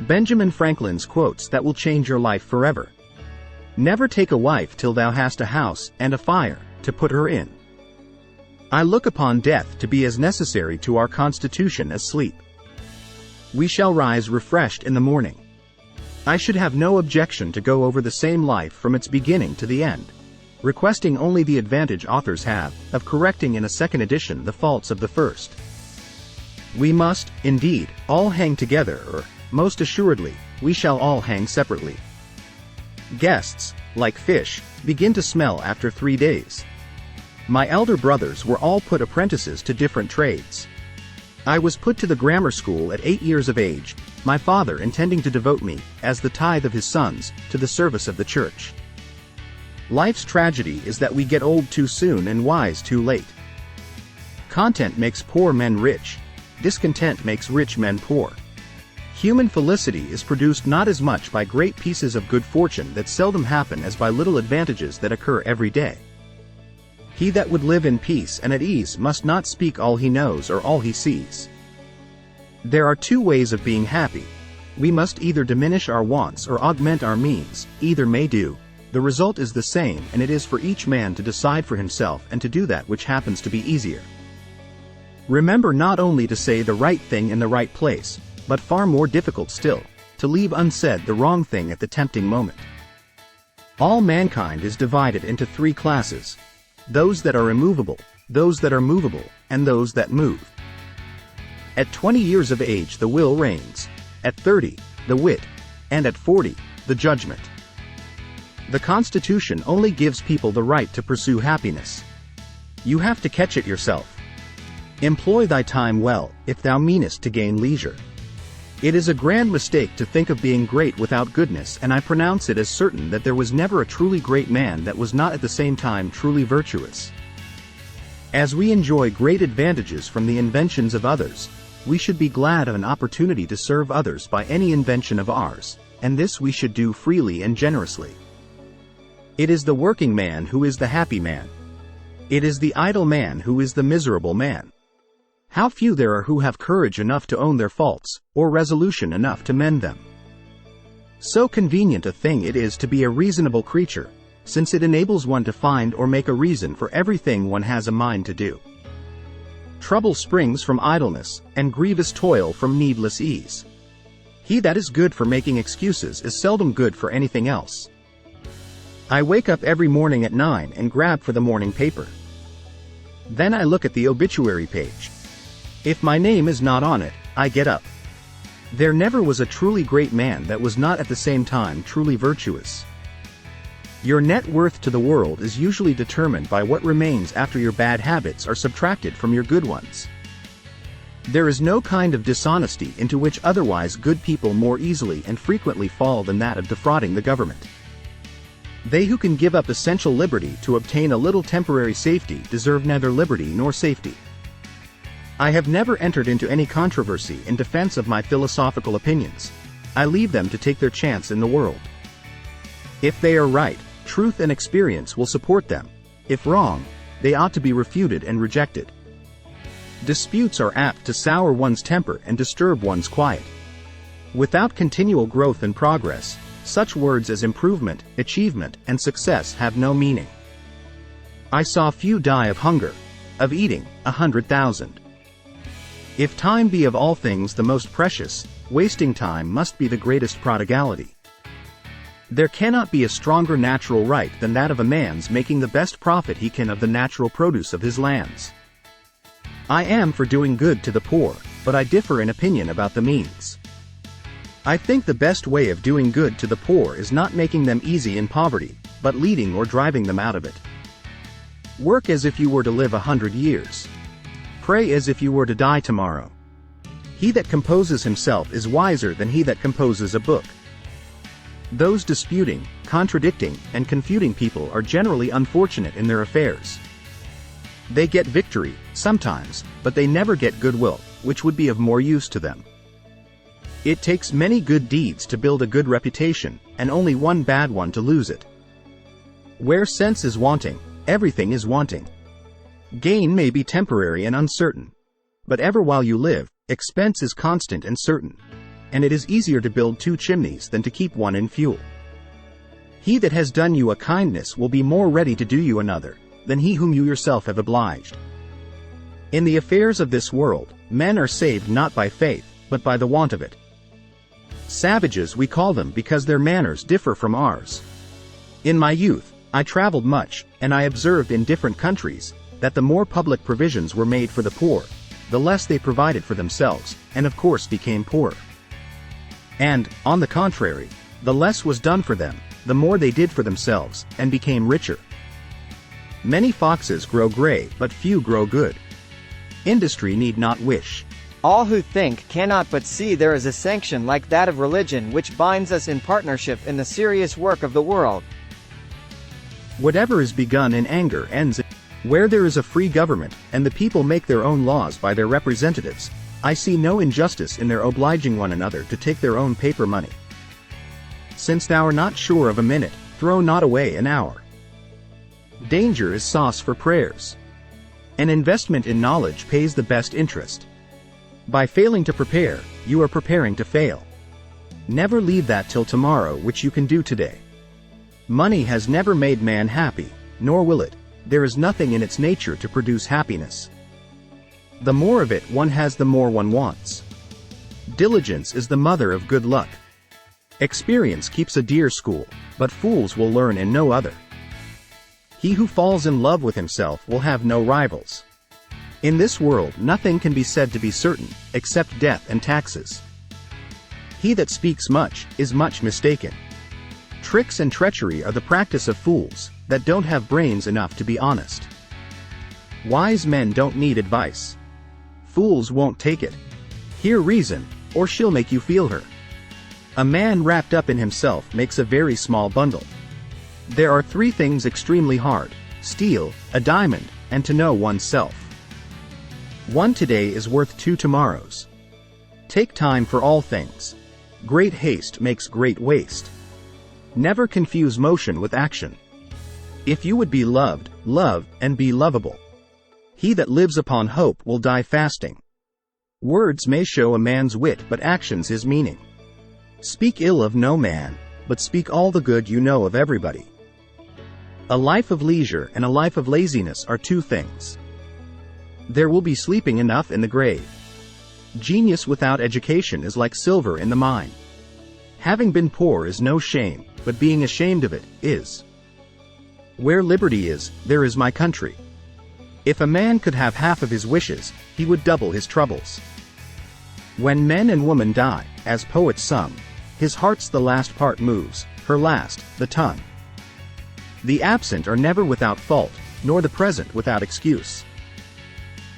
Benjamin Franklin's quotes that will change your life forever. Never take a wife till thou hast a house and a fire to put her in. I look upon death to be as necessary to our constitution as sleep. We shall rise refreshed in the morning. I should have no objection to go over the same life from its beginning to the end, requesting only the advantage authors have of correcting in a second edition the faults of the first. We must, indeed, all hang together, or, most assuredly, we shall all hang separately. Guests, like fish, begin to smell after 3 days. My elder brothers were all put apprentices to different trades. I was put to the grammar school at 8 years of age, my father intending to devote me, as the tithe of his sons, to the service of the church. Life's tragedy is that we get old too soon and wise too late. Content makes poor men rich. Discontent makes rich men poor. Human felicity is produced not as much by great pieces of good fortune that seldom happen as by little advantages that occur every day. He that would live in peace and at ease must not speak all he knows or all he sees. There are 2 ways of being happy. We must either diminish our wants or augment our means, either may do. The result is the same, and it is for each man to decide for himself and to do that which happens to be easier. Remember not only to say the right thing in the right place, but far more difficult still, to leave unsaid the wrong thing at the tempting moment. All mankind is divided into 3 classes: those that are immovable, those that are movable, and those that move. At 20 years of age the will reigns, at 30, the wit, and at 40, the judgment. The Constitution only gives people the right to pursue happiness. You have to catch it yourself. Employ thy time well, if thou meanest to gain leisure. It is a grand mistake to think of being great without goodness, and I pronounce it as certain that there was never a truly great man that was not at the same time truly virtuous. As we enjoy great advantages from the inventions of others, we should be glad of an opportunity to serve others by any invention of ours, and this we should do freely and generously. It is the working man who is the happy man. It is the idle man who is the miserable man. How few there are who have courage enough to own their faults, or resolution enough to mend them. So convenient a thing it is to be a reasonable creature, since it enables one to find or make a reason for everything one has a mind to do. Trouble springs from idleness, and grievous toil from needless ease. He that is good for making excuses is seldom good for anything else. I wake up every morning at 9 and grab for the morning paper. Then I look at the obituary page. If my name is not on it, I get up. There never was a truly great man that was not at the same time truly virtuous. Your net worth to the world is usually determined by what remains after your bad habits are subtracted from your good ones. There is no kind of dishonesty into which otherwise good people more easily and frequently fall than that of defrauding the government. They who can give up essential liberty to obtain a little temporary safety deserve neither liberty nor safety. I have never entered into any controversy in defense of my philosophical opinions. I leave them to take their chance in the world. If they are right, truth and experience will support them. If wrong, they ought to be refuted and rejected. Disputes are apt to sour one's temper and disturb one's quiet. Without continual growth and progress, such words as improvement, achievement, and success have no meaning. I saw few die of hunger, of eating, 100,000. If time be of all things the most precious, wasting time must be the greatest prodigality. There cannot be a stronger natural right than that of a man's making the best profit he can of the natural produce of his lands. I am for doing good to the poor, but I differ in opinion about the means. I think the best way of doing good to the poor is not making them easy in poverty, but leading or driving them out of it. Work as if you were to live 100 years. Pray as if you were to die tomorrow. He that composes himself is wiser than he that composes a book. Those disputing, contradicting, and confuting people are generally unfortunate in their affairs. They get victory, sometimes, but they never get goodwill, which would be of more use to them. It takes many good deeds to build a good reputation, and only one bad one to lose it. Where sense is wanting, everything is wanting. Gain may be temporary and uncertain, but ever while you live, expense is constant and certain. and it is easier to build 2 chimneys than to keep one in fuel. He that has done you a kindness will be more ready to do you another, than he whom you yourself have obliged. In the affairs of this world, men are saved not by faith, but by the want of it. Savages we call them because their manners differ from ours. In my youth, I traveled much, and I observed in different countries, that the more public provisions were made for the poor, the less they provided for themselves, and of course became poorer. And, on the contrary, the less was done for them, the more they did for themselves, and became richer. Many foxes grow gray, but few grow good. Industry need not wish. All who think cannot but see there is a sanction like that of religion which binds us in partnership in the serious work of the world. Whatever is begun in anger ends in. Where there is a free government, and the people make their own laws by their representatives, I see no injustice in their obliging one another to take their own paper money. Since thou art not sure of a minute, throw not away an hour. Danger is sauce for prayers. An investment in knowledge pays the best interest. By failing to prepare, you are preparing to fail. Never leave that till tomorrow which you can do today. Money has never made man happy, nor will it. There is nothing in its nature to produce happiness. The more of it one has, the more one wants. Diligence is the mother of good luck. Experience keeps a dear school, but fools will learn in no other. He who falls in love with himself will have no rivals. In this world nothing can be said to be certain, except death and taxes. He that speaks much, is much mistaken. Tricks and treachery are the practice of fools, that don't have brains enough to be honest. Wise men don't need advice. Fools won't take it. Hear reason, or she'll make you feel her. A man wrapped up in himself makes a very small bundle. There are 3 things extremely hard: steel, a diamond, and to know oneself. 1 today is worth 2 tomorrows. Take time for all things. Great haste makes great waste. Never confuse motion with action. If you would be loved, love, and be lovable. He that lives upon hope will die fasting. Words may show a man's wit, but actions his meaning. Speak ill of no man, but speak all the good you know of everybody. A life of leisure and a life of laziness are 2 things. There will be sleeping enough in the grave. Genius without education is like silver in the mine. Having been poor is no shame, but being ashamed of it is. Where liberty is, there is my country. If a man could have half of his wishes, he would double his troubles. When men and women die, as poets sung, his heart's the last part moves, her last, the tongue. The absent are never without fault, nor the present without excuse.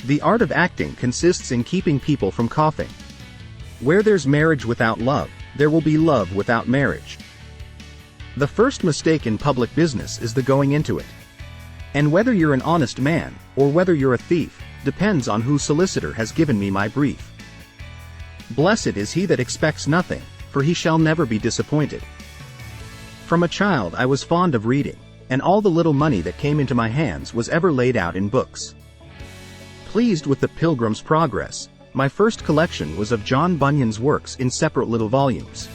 The art of acting consists in keeping people from coughing. Where there's marriage without love, there will be love without marriage. The first mistake in public business is the going into it. And whether you're an honest man, or whether you're a thief, depends on whose solicitor has given me my brief. Blessed is he that expects nothing, for he shall never be disappointed. From a child I was fond of reading, and all the little money that came into my hands was ever laid out in books. Pleased with the Pilgrim's Progress, my first collection was of John Bunyan's works in separate little volumes.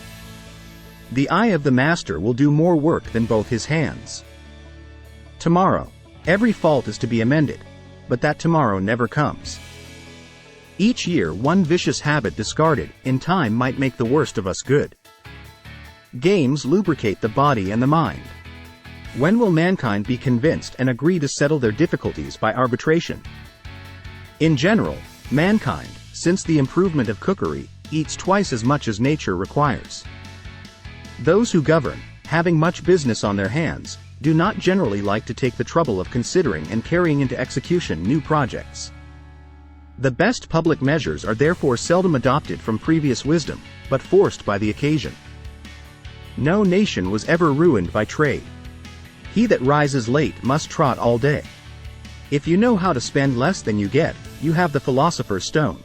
The eye of the master will do more work than both his hands. Tomorrow, every fault is to be amended, but that tomorrow never comes. Each year one vicious habit discarded, in time might make the worst of us good. Games lubricate the body and the mind. When will mankind be convinced and agree to settle their difficulties by arbitration? In general, mankind, since the improvement of cookery, eats twice as much as nature requires. Those who govern, having much business on their hands, do not generally like to take the trouble of considering and carrying into execution new projects. The best public measures are therefore seldom adopted from previous wisdom, but forced by the occasion. No nation was ever ruined by trade. He that rises late must trot all day. If you know how to spend less than you get, you have the philosopher's stone.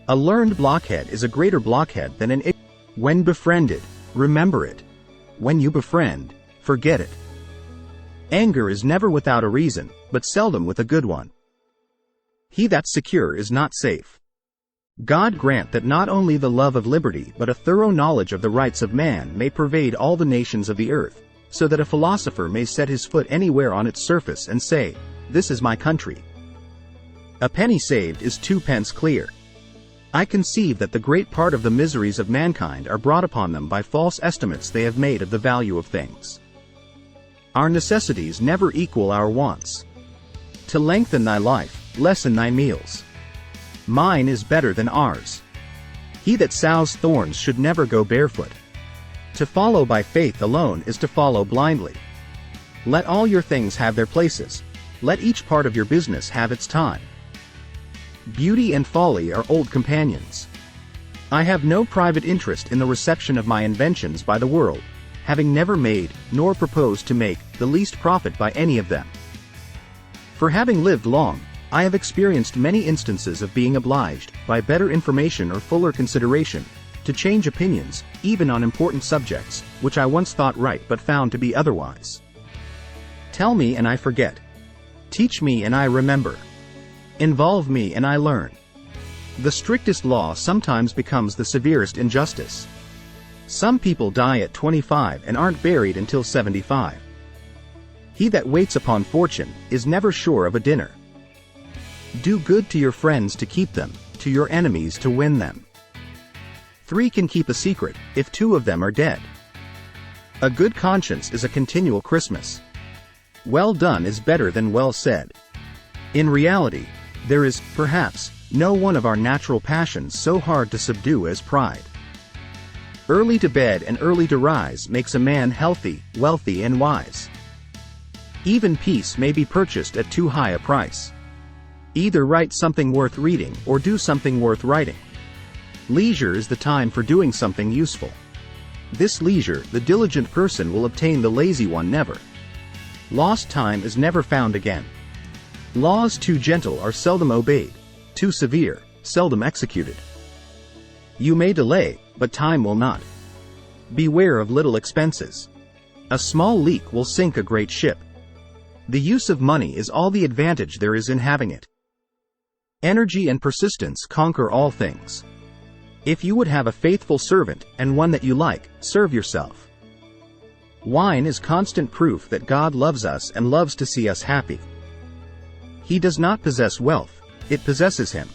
A learned blockhead is a greater blockhead than an ignorant. When befriended, remember it. When you befriend, forget it. Anger is never without a reason, but seldom with a good one. He that's secure is not safe. God grant that not only the love of liberty but a thorough knowledge of the rights of man may pervade all the nations of the earth, so that a philosopher may set his foot anywhere on its surface and say, "This is my country." A penny saved is 2 pence clear. I conceive that the great part of the miseries of mankind are brought upon them by false estimates they have made of the value of things. Our necessities never equal our wants. To lengthen thy life, lessen thy meals. Mine is better than ours. He that sows thorns should never go barefoot. To follow by faith alone is to follow blindly. Let all your things have their places. Let each part of your business have its time. Beauty and folly are old companions. I have no private interest in the reception of my inventions by the world, having never made, nor proposed to make, the least profit by any of them. For having lived long, I have experienced many instances of being obliged, by better information or fuller consideration, to change opinions, even on important subjects, which I once thought right but found to be otherwise. Tell me and I forget. Teach me and I remember. Involve me and I learn. The strictest law sometimes becomes the severest injustice. Some people die at 25 and aren't buried until 75. He that waits upon fortune is never sure of a dinner. Do good to your friends to keep them, to your enemies to win them. 3 can keep a secret, if 2 of them are dead. A good conscience is a continual Christmas. Well done is better than well said. In reality, there is, perhaps, no one of our natural passions so hard to subdue as pride. Early to bed and early to rise makes a man healthy, wealthy and wise. Even peace may be purchased at too high a price. Either write something worth reading or do something worth writing. Leisure is the time for doing something useful. This leisure the diligent person will obtain, the lazy one never. Lost time is never found again. Laws too gentle are seldom obeyed, too severe, seldom executed. You may delay, but time will not. Beware of little expenses. A small leak will sink a great ship. The use of money is all the advantage there is in having it. Energy and persistence conquer all things. If you would have a faithful servant, and one that you like, serve yourself. Wine is constant proof that God loves us and loves to see us happy. He does not possess wealth, it possesses him.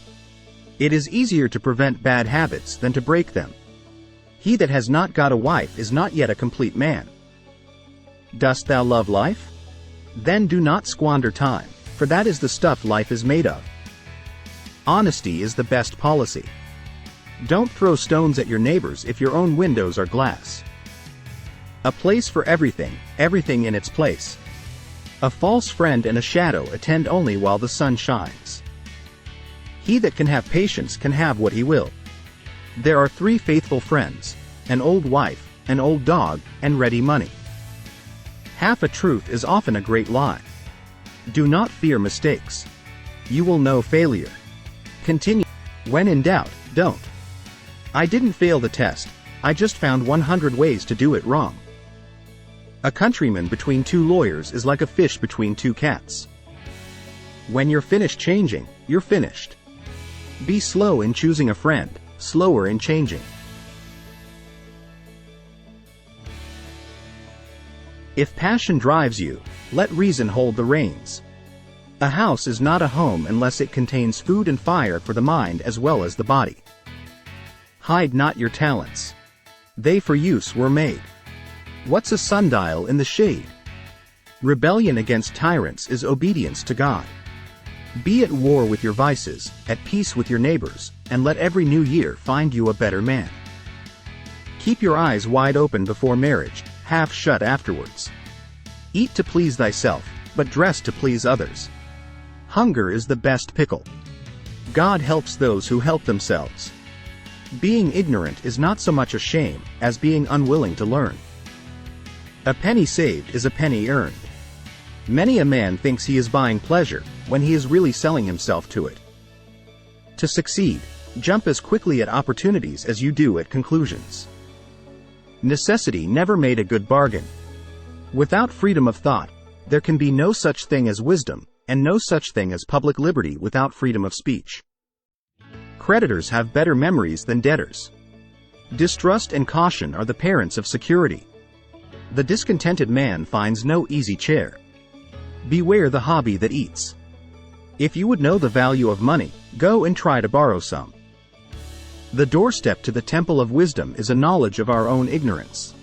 It is easier to prevent bad habits than to break them. He that has not got a wife is not yet a complete man. Dost thou love life? Then do not squander time, for that is the stuff life is made of. Honesty is the best policy. Don't throw stones at your neighbors if your own windows are glass. A place for everything, everything in its place. A false friend and a shadow attend only while the sun shines. He that can have patience can have what he will. There are 3 faithful friends, an old wife, an old dog, and ready money. Half a truth is often a great lie. Do not fear mistakes. You will know failure. Continue. When in doubt, don't. I didn't fail the test, I just found 100 ways to do it wrong. A countryman between 2 lawyers is like a fish between 2 cats. When you're finished changing, you're finished. Be slow in choosing a friend, slower in changing. If passion drives you, let reason hold the reins. A house is not a home unless it contains food and fire for the mind as well as the body. Hide not your talents. They for use were made. What's a sundial in the shade? Rebellion against tyrants is obedience to God. Be at war with your vices, at peace with your neighbors, and let every new year find you a better man. Keep your eyes wide open before marriage, half shut afterwards. Eat to please thyself, but dress to please others. Hunger is the best pickle. God helps those who help themselves. Being ignorant is not so much a shame as being unwilling to learn. A penny saved is a penny earned. Many a man thinks he is buying pleasure, when he is really selling himself to it. To succeed, jump as quickly at opportunities as you do at conclusions. Necessity never made a good bargain. Without freedom of thought, there can be no such thing as wisdom, and no such thing as public liberty without freedom of speech. creditors have better memories than debtors. Distrust and caution are the parents of security. The discontented man finds no easy chair. Beware the hobby that eats. If you would know the value of money, go and try to borrow some. The doorstep to the temple of wisdom is a knowledge of our own ignorance.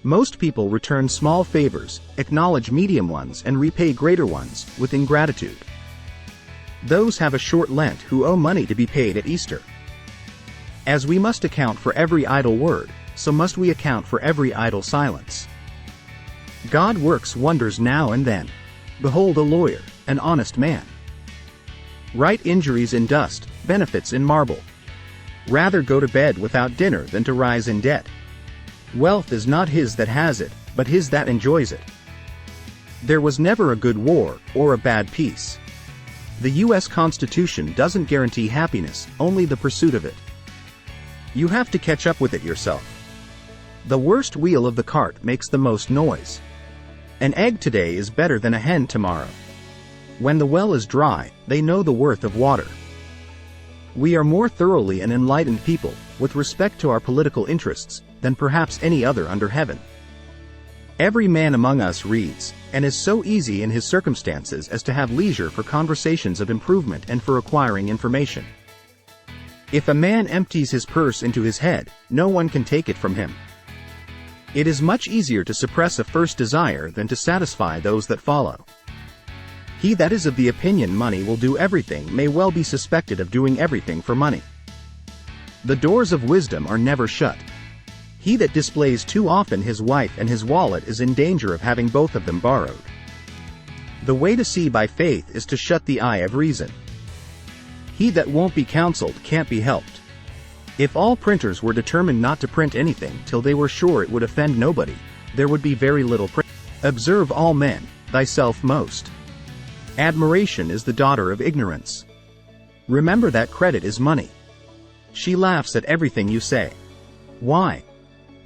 Most people return small favors, acknowledge medium ones, and repay greater ones with ingratitude. Those have a short Lent who owe money to be paid at Easter. As we must account for every idle word, so must we account for every idle silence. God works wonders now and then. Behold a lawyer, an honest man. Right injuries in dust, benefits in marble. Rather go to bed without dinner than to rise in debt. Wealth is not his that has it, but his that enjoys it. There was never a good war, or a bad peace. The U.S. Constitution doesn't guarantee happiness, only the pursuit of it. You have to catch up with it yourself. The worst wheel of the cart makes the most noise. An egg today is better than a hen tomorrow. When the well is dry, they know the worth of water. We are more thoroughly an enlightened people, with respect to our political interests, than perhaps any other under heaven. Every man among us reads, and is so easy in his circumstances as to have leisure for conversations of improvement and for acquiring information. If a man empties his purse into his head, no one can take it from him. It is much easier to suppress a first desire than to satisfy those that follow. He that is of the opinion money will do everything may well be suspected of doing everything for money. The doors of wisdom are never shut. He that displays too often his wife and his wallet is in danger of having both of them borrowed. The way to see by faith is to shut the eye of reason. He that won't be counseled can't be helped. If all printers were determined not to print anything till they were sure it would offend nobody, there would be very little print. Observe all men, thyself most. Admiration is the daughter of ignorance. Remember that credit is money. She laughs at everything you say. Why?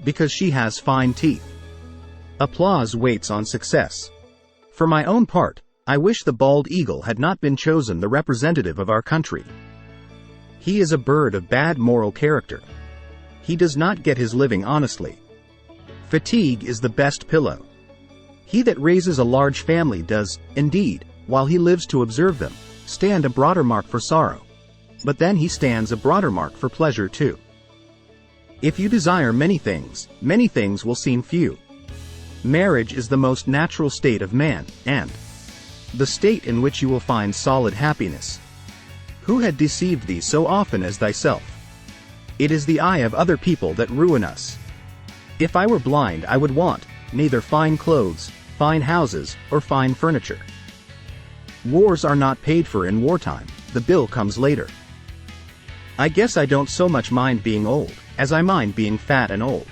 Because she has fine teeth. Applause waits on success. For my own part, I wish the bald eagle had not been chosen the representative of our country. He is a bird of bad moral character. He does not get his living honestly. Fatigue is the best pillow. He that raises a large family does, indeed, while he lives to observe them, stand a broader mark for sorrow. But then he stands a broader mark for pleasure too. If you desire many things will seem few. Marriage is the most natural state of man, and the state in which you will find solid happiness. Who had deceived thee so often as thyself? It is the eye of other people that ruin us. If I were blind I would want neither fine clothes, fine houses, or fine furniture. Wars are not paid for in wartime, the bill comes later. I guess I don't so much mind being old, as I mind being fat and old.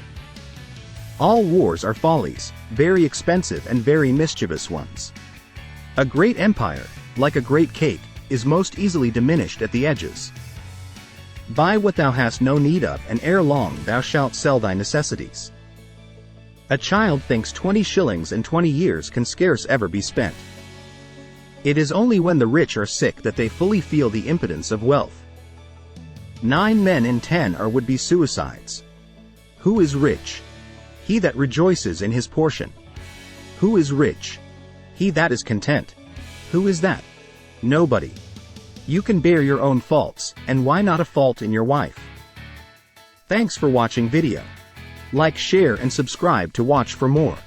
All wars are follies, very expensive and very mischievous ones. A great empire, like a great cake, is most easily diminished at the edges. Buy what thou hast no need of, and ere long thou shalt sell thy necessities. A child thinks 20 shillings in 20 years can scarce ever be spent. It is only when the rich are sick that they fully feel the impotence of wealth. 9 men in 10 are would-be suicides. Who is rich? He that rejoices in his portion. Who is rich? He that is content. Who is that? Nobody. You can bear your own faults, and why not a fault in your wife? Thanks for watching video. Like, share and subscribe to watch for more.